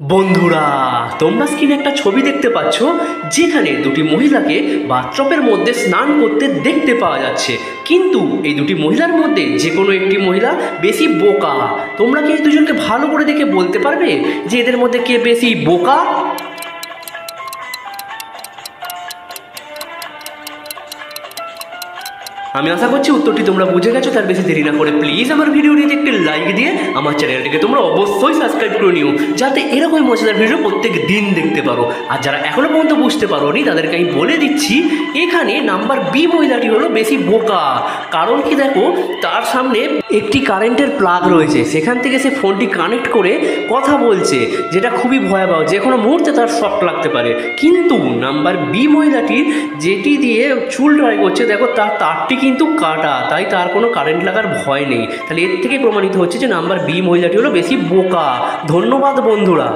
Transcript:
বন্ধুরা, তোমরা স্ক্রিনে একটা ছবি দেখতে পাচ্ছ যেখানে দুটি মহিলাকে বাথটবের মধ্যে স্নান করতে দেখতে পাওয়া যাচ্ছে। কিন্তু এই দুটি মহিলার মধ্যে যে কোনো একটি মহিলা বেশি বোকা। তোমরা কি এই দুজনকে ভালো করে দেখে বলতে পারবে যে এদের মধ্যে কে বেশি বোকা? আমি আশা করছি উত্তরটি তোমরা বুঝে গেছো। তার বেশি দেরি না করে প্লিজ আমার ভিডিওটিতে একটি লাইক দিয়ে আমার চ্যানেলটিকে তোমরা অবশ্যই সাবস্ক্রাইব করে নিও, যাতে এরকম মজাদার ভিডিও প্রত্যেক দিন দেখতে পারো। আর যারা এখনো পর্যন্ত বুঝতে পারোনি তাদেরকে আমি বলে দিচ্ছি, এখানে নাম্বার বি মহিলাটি হলো বেশি বোকা। কারণ কি দেখো, তার সামনে একটি কারেন্টের প্লাগ রয়েছে, সেখান থেকে সে ফোনটি কানেক্ট করে কথা বলছে, যেটা খুবই ভয়াবহ, যে কোনো মুহূর্তে তার শক লাগতে পারে। কিন্তু নাম্বার বি মহিলাটির যেটি দিয়ে চুল ড্রাই করছে, দেখো তার তারটি কিন্তু কাটা, তাই তার কোনো কারেন্ট লাগার ভয় নেই। তাহলে এর থেকে প্রমাণিত হচ্ছে যে নাম্বার বি মহিলাটি হলো বেশি বোকা। ধন্যবাদ বন্ধুরা।